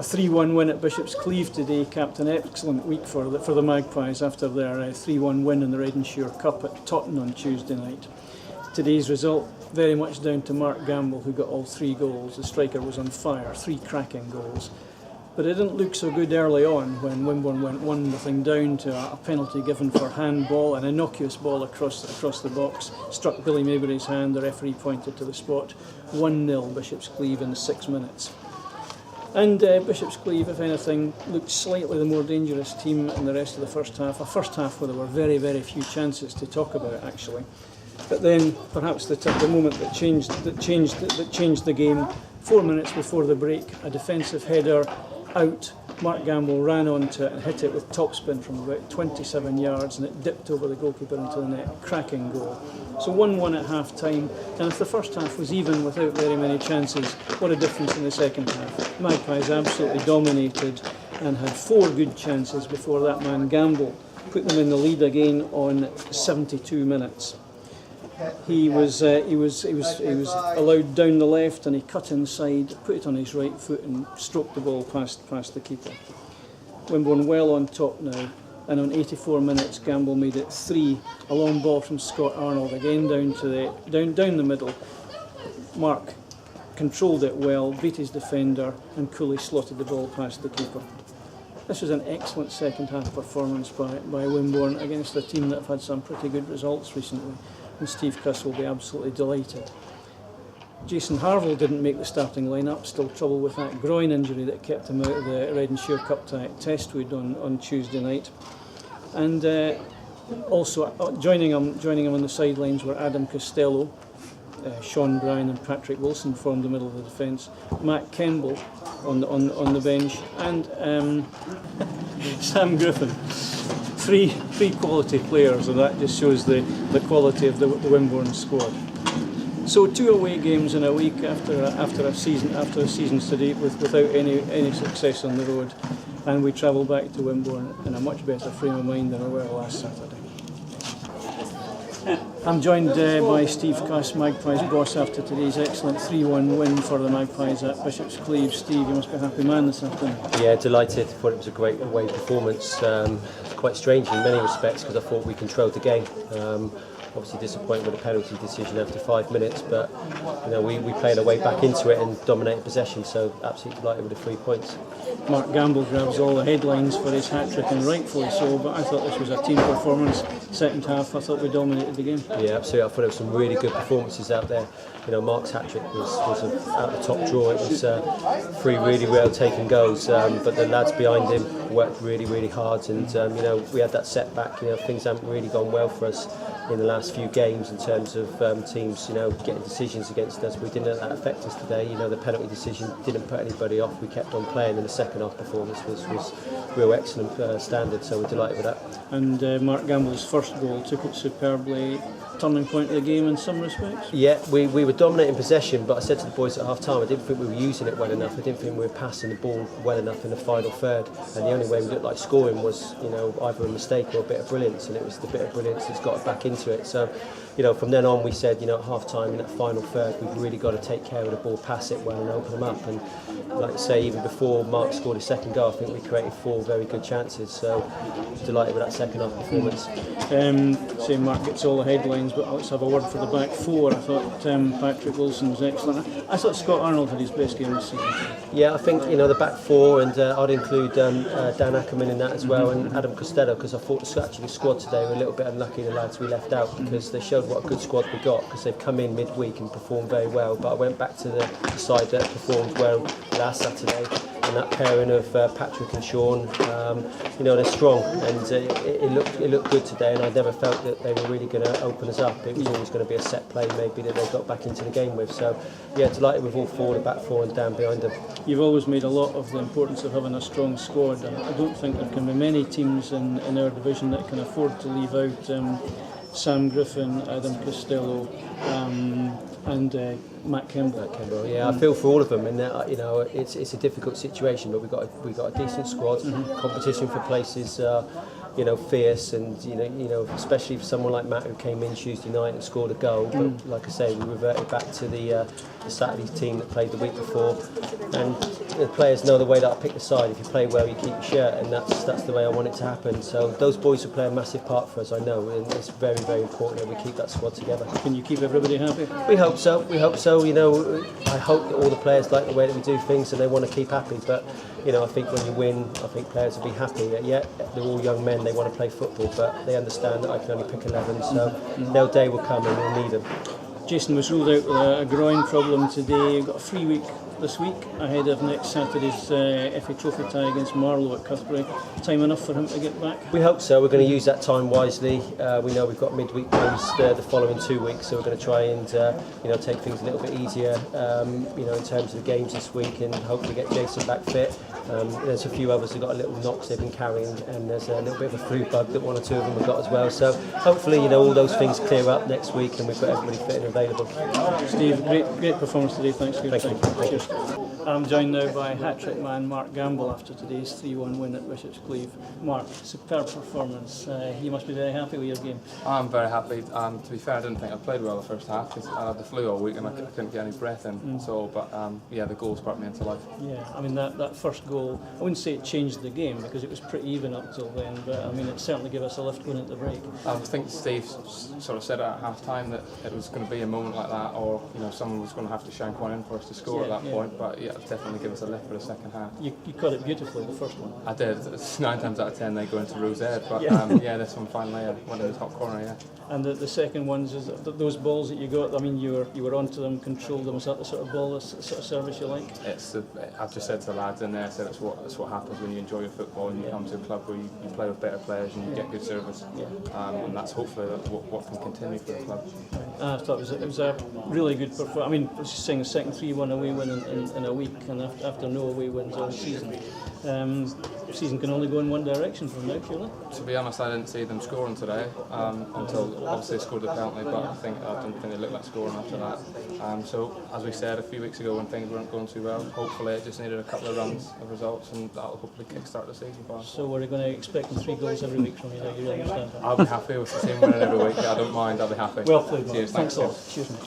A 3-1 win at Bishop's Cleeve today capped an excellent week for the Magpies after their 3-1 win in the Redenshaw Cup at Totton on Tuesday night. Today's result very much down to Mark Gamble, who got all 3 goals. The striker was on fire, 3 cracking goals. But it didn't look so good early on when Wimborne went 1-0 down to a penalty given for handball. An innocuous ball across the box struck Billy Maybury's hand. The referee pointed to the spot. 1-0 Bishop's Cleeve in 6 minutes. And Bishop's Cleeve, if anything, looked slightly the more dangerous team in the rest of the first half. A first half where there were very, very few chances to talk about, actually. But then, perhaps the moment that changed the game, 4 minutes before the break, a defensive header out. Mark Gamble ran onto it and hit it with topspin from about 27 yards, and it dipped over the goalkeeper into the net. Cracking goal. So 1-1 at half time, and if the first half was even without very many chances, what a difference in the second half. Magpies absolutely dominated and had 4 good chances before that man Gamble put them in the lead again on 72 minutes. He was allowed down the left, and he cut inside, put it on his right foot and stroked the ball past the keeper. Wimborne well on top now, and on 84 minutes Gamble made it 3. A long ball from Scott Arnold again down the middle. Mark controlled it well, beat his defender, and coolly slotted the ball past the keeper. This was an excellent second half performance by Wimborne against a team that have had some pretty good results recently. And Steve Chris will be absolutely delighted. Jason Harville didn't make the starting lineup, still trouble with that groin injury that kept him out of the Redenshaw Cup tie at Testwood on Tuesday night. And also joining him on the sidelines were Adam Costello, Sean Bryan and Patrick Wilson formed the middle of the defence, Matt Kemble on the bench, and Sam Griffin. Three quality players, and that just shows the quality of the Wimborne squad. So 2 away games in a week after a season to date without any success on the road, and we travel back to Wimborne in a much better frame of mind than we were last Saturday. I'm joined by Steve Cuss, Magpies boss, after today's excellent 3-1 win for the Magpies at Bishop's Cleeve. Steve, you must be a happy man this afternoon. Yeah, delighted. Thought it was a great away performance. Quite strange in many respects because I thought we controlled the game. Obviously disappointed with the penalty decision after 5 minutes, but we played our way back into it and dominated possession, so absolutely delighted with the 3 points. Mark Gamble grabs all the headlines for his hat-trick, and rightfully so, but I thought this was a team performance. Second half, I thought we dominated the game. Yeah, absolutely. I thought there were some really good performances out there. Mark's hat-trick was out the top drawer. It was 3 really well taken goals, but the lads behind him worked really, really hard, and we had that setback. Things haven't really gone well for us in the last few games in terms of teams, getting decisions against us. We didn't let that affect us today. The penalty decision didn't put anybody off. We kept on playing, and the second half performance was real excellent standard. So we're delighted with that. And Mark Gamble's first goal took it superbly. Turning point of the game in some respects. Yeah, we were dominating possession, but I said to the boys at half time, I didn't think we were using it well enough. I didn't think we were passing the ball well enough in the final third, and the only way we looked like scoring was either a mistake or a bit of brilliance, and it was the bit of brilliance that's got us back into it. So from then on we said at half time in that final third we've really got to take care of the ball, pass it well and open them up, and like I say, even before Mark scored his second goal, I think we created 4 very good chances, so delighted with that second half performance. Say Mark gets all the headlines, but let's have a word for the back 4. I thought Patrick Wilson was excellent. I thought Scott Arnold had his best game this season. Yeah, I think the back 4, and I'd include Dan Ackerman in that as well, and Adam Costello, because I thought the squad today were a little bit unlucky, the lads we left out, because they showed what a good squad we got, because they've come in midweek and performed very well. But I went back to the side that performed well last Saturday, and that pairing of Patrick and Sean, they're strong, and it looked good today, and I never felt that they were really going to open us up. It was always going to be a set play maybe that they got back into the game with. So yeah, delighted with all 4, the back 4 and Dan behind them. You've always made a lot of the importance of having a strong squad, and I don't think there can be many teams in our division that can afford to leave out Sam Griffin, Adam Costello, and Matt Kemble. Yeah, I feel for all of them, and it's a difficult situation, but we got a decent squad. Competition for places, fierce, and especially for someone like Matt who came in Tuesday night and scored a goal. But like I say, we reverted back to the Saturday team that played the week before, and the players know the way that I pick the side. If you play well, you keep your shirt, and that's the way I want it to happen. So those boys will play a massive part for us, I know, and it's very, very important that we keep that squad together. Can you keep everybody happy? We hope so. We hope so. You know, I hope that all the players like the way that we do things and they want to keep happy. But you know, I think when you win, I think players will be happy. Yeah, they're all young men. They want to play football, but they understand that I can only pick 11. So their day will come and we'll need them. Jason was ruled out with a groin problem today. You've got a free week this week ahead of next Saturday's FA Trophy tie against Marlow at Cuthberry. Time enough for him to get back? We hope so. We're going to use that time wisely. We know we've got midweek games the following 2 weeks, so we're going to try and take things a little bit easier in terms of the games this week, and hopefully get Jason back fit. There's a few others who've got a little knocks they've been carrying, and there's a little bit of a flu bug that 1 or 2 of them have got as well. So hopefully all those things clear up next week and we've got everybody fit and available. Steve, great performance today. Thanks for your time. Thank you. Cheers. I'm joined now by hat-trick man Mark Gamble after today's 3-1 win at Bishop's Cleeve. Mark, superb performance. You must be very happy with your game. I'm very happy. To be fair, I didn't think I played well the first half because I had the flu all week and I couldn't get any breath in. So, but the goals brought me into life. Yeah, I mean that first goal, I wouldn't say it changed the game because it was pretty even up till then, but I mean it certainly gave us a lift going into the break. I think Steve sort of said at half time that it was going to be a moment like that, or someone was going to have to shank one in for us to score at that point. But yeah, it definitely gave us a lift for the second half. You caught it beautifully, the first one. I did. 9 times out of 10 they go into Rose Ed, but this one finally went in the top corner. Yeah. And the second ones is those balls that you got. I mean, you were onto them, controlled them. Is that the sort of ball, the sort of service you like? I've just said to the lads in there, I said it's what happens when you enjoy your football and you come to a club where you play with better players and you get good service. And that's hopefully what can continue for the club. I thought it was a really good performance. I mean, I was just saying, the second 3-1 away win in a week, and after no away wins all season. Season can only go in one direction from now, surely. To be honest, I didn't see them scoring today until obviously they scored the penalty, but I didn't think they looked like scoring after that. So as we said a few weeks ago when things weren't going too well, hopefully it just needed a couple of runs of results and that'll hopefully kick-start the season for us. So we're going to expect 3 goals every week from you now, you really understand that? I'll be happy with the team winning every week. I don't mind, I'll be happy. Well played, Cheers, thanks a lot. Cheers, mate.